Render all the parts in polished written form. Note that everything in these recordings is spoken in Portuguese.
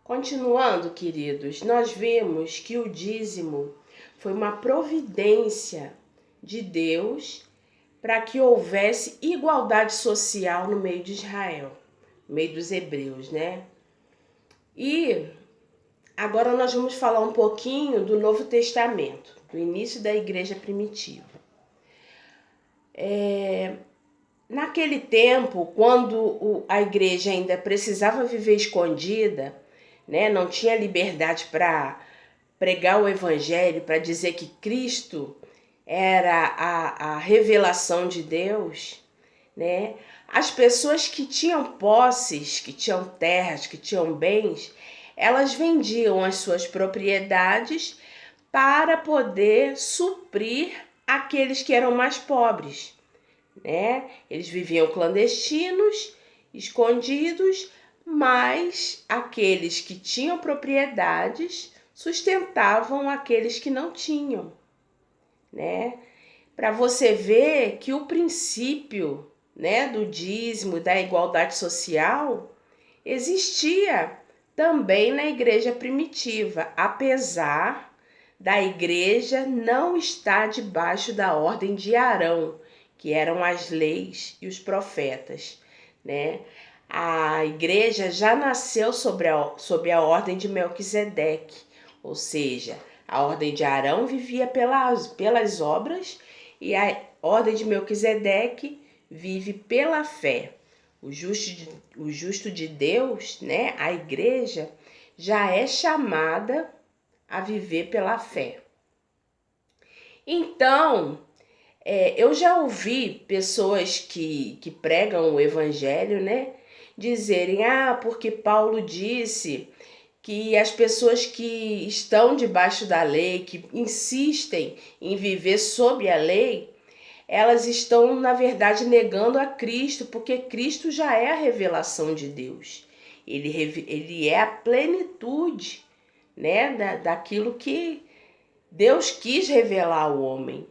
Continuando, queridos, nós vemos que o dízimo foi uma providência de Deus para que houvesse igualdade social no meio de Israel, no meio dos hebreus, né? E agora nós vamos falar um pouquinho do Novo Testamento, do início da igreja primitiva. Naquele tempo, quando a igreja ainda precisava viver escondida, né, não tinha liberdade para pregar o evangelho, para dizer que Cristo era a revelação de Deus, né? As pessoas que tinham posses, que tinham terras, que tinham bens, elas vendiam as suas propriedades para poder suprir aqueles que eram mais pobres, né? Eles viviam clandestinos, escondidos, mas aqueles que tinham propriedades sustentavam aqueles que não tinham, né? Para você ver que o princípio, né, do dízimo, da igualdade social, existia também na igreja primitiva, apesar da igreja não estar debaixo da ordem de Arão, que eram as leis e os profetas, né? A igreja já nasceu sob a ordem de Melquisedeque, ou seja, a ordem de Arão vivia pelas obras e a ordem de Melquisedeque vive pela fé. O justo de Deus, né, a igreja, já é chamada a viver pela fé. Então, eu já ouvi pessoas que pregam o evangelho, né, dizerem, porque Paulo disse que as pessoas que estão debaixo da lei, que insistem em viver sob a lei, elas estão, na verdade, negando a Cristo, porque Cristo já é a revelação de Deus. Ele é a plenitude, né, daquilo que Deus quis revelar ao homem.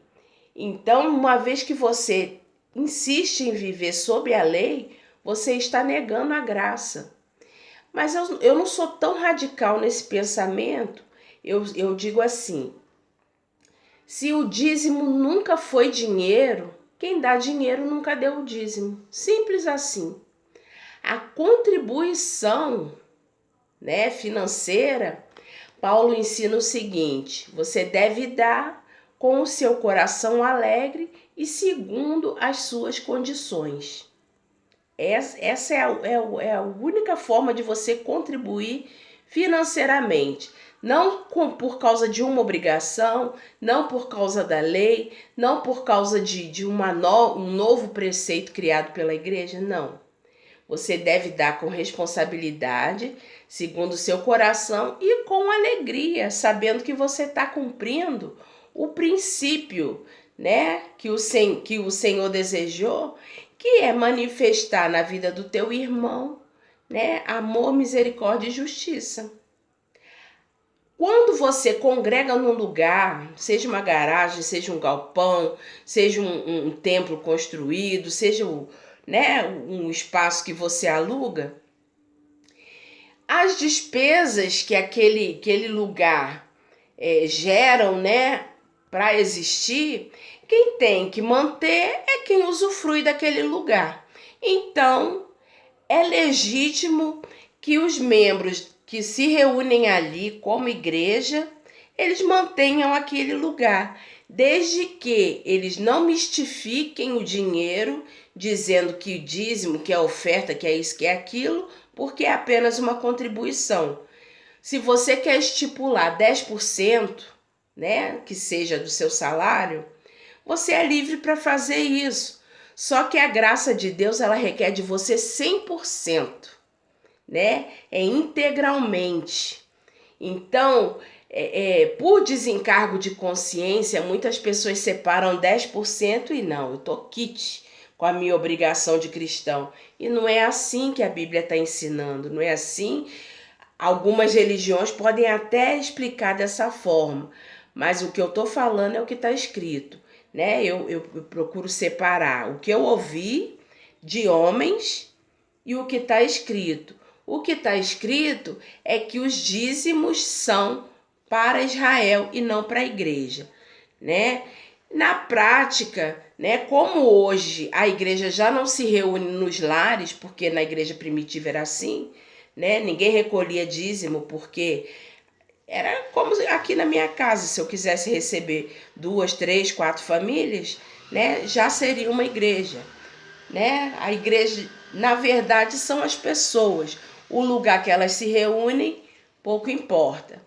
Então, uma vez que você insiste em viver sob a lei, você está negando a graça. Mas eu não sou tão radical nesse pensamento. Eu digo assim, se o dízimo nunca foi dinheiro, quem dá dinheiro nunca deu o dízimo. Simples assim. A contribuição, né, financeira, Paulo ensina o seguinte, você deve dar com o seu coração alegre e segundo as suas condições. Essa é a única forma de você contribuir financeiramente. Não por causa de uma obrigação, não por causa da lei, não por causa de um novo preceito criado pela igreja, não. Você deve dar com responsabilidade, segundo o seu coração e com alegria, sabendo que você está cumprindo o princípio, né, que o Senhor desejou, que é manifestar na vida do teu irmão, né, amor, misericórdia e justiça. Quando você congrega num lugar, seja uma garagem, seja um galpão, seja um templo construído, seja um espaço que você aluga, as despesas que aquele lugar geram, né, para existir, quem tem que manter é quem usufrui daquele lugar. Então, é legítimo que os membros que se reúnem ali como igreja, eles mantenham aquele lugar, desde que eles não mistifiquem o dinheiro, dizendo que o dízimo, que a oferta, que é isso, que é aquilo, porque é apenas uma contribuição. Se você quer estipular 10%, né, que seja do seu salário, você é livre para fazer isso. Só que a graça de Deus, ela requer de você 100%, né? É integralmente. Então, por desencargo de consciência, muitas pessoas separam 10% e não, eu tô quite com a minha obrigação de cristão. E não é assim que a Bíblia está ensinando, não é assim. Algumas religiões podem até explicar dessa forma, mas o que eu estou falando é o que está escrito, né? Eu procuro separar o que eu ouvi de homens e o que está escrito. O que está escrito é que os dízimos são para Israel e não para a igreja, né? Na prática, né, como hoje a igreja já não se reúne nos lares, porque na igreja primitiva era assim, né? Ninguém recolhia dízimo porque era como aqui na minha casa, se eu quisesse receber 2, 3, 4 famílias, né, já seria uma igreja, né? A igreja, na verdade, são as pessoas. O lugar que elas se reúnem, pouco importa.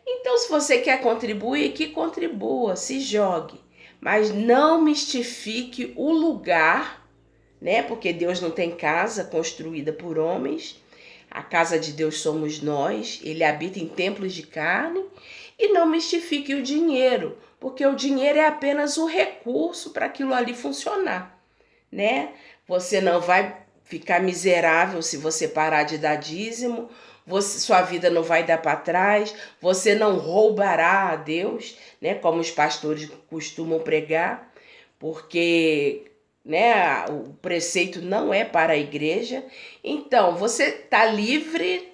Então, se você quer contribuir, que contribua, se jogue. Mas não mistifique o lugar, né? Porque Deus não tem casa construída por homens. A casa de Deus somos nós. Ele habita em templos de carne. E não mistifique o dinheiro, porque o dinheiro é apenas o recurso para aquilo ali funcionar, né? Você não vai ficar miserável se você parar de dar dízimo, sua vida não vai dar para trás, você não roubará a Deus, né? Como os pastores costumam pregar, porque, né, o preceito não é para a igreja. Então, você está livre,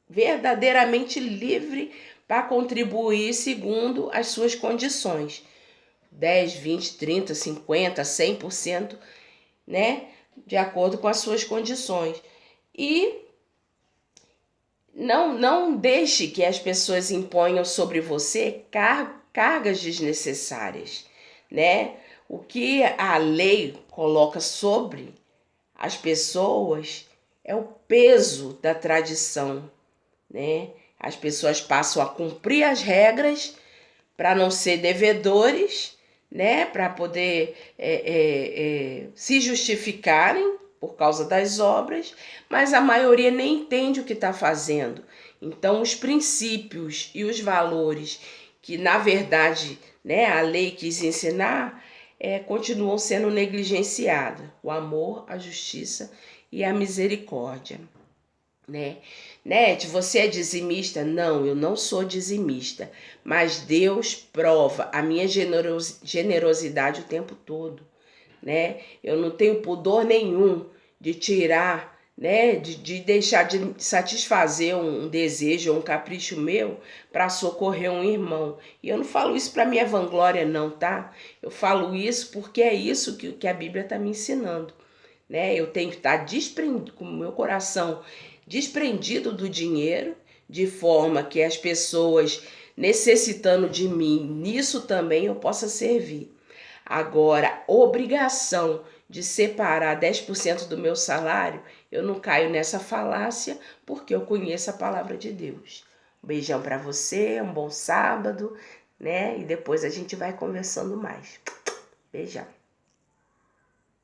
verdadeiramente livre, para contribuir segundo as suas condições. 10, 20, 30, 50, 100%, né? De acordo com as suas condições. E não deixe que as pessoas imponham sobre você cargas desnecessárias, né? O que a lei coloca sobre as pessoas é o peso da tradição, né? As pessoas passam a cumprir as regras para não ser devedores, né? Para poder se justificarem por causa das obras, mas a maioria nem entende o que está fazendo. Então, os princípios e os valores que, na verdade, né, a lei quis ensinar, continuam sendo negligenciados. O amor, a justiça e a misericórdia. Né? Nete, você é dizimista? Não, eu não sou dizimista, mas Deus prova a minha generosidade o tempo todo, né? Eu não tenho pudor nenhum de tirar, né? De deixar de satisfazer um desejo ou um capricho meu para socorrer um irmão. E eu não falo isso para minha vanglória não, tá? Eu falo isso porque é isso que a Bíblia está me ensinando, né? Eu tenho que estar desprendido com o meu coração desprendido do dinheiro, de forma que as pessoas necessitando de mim, nisso também eu possa servir. Agora, obrigação de separar 10% do meu salário, eu não caio nessa falácia, porque eu conheço a palavra de Deus. Um beijão para você, um bom sábado, né? E depois a gente vai conversando mais. Beijão.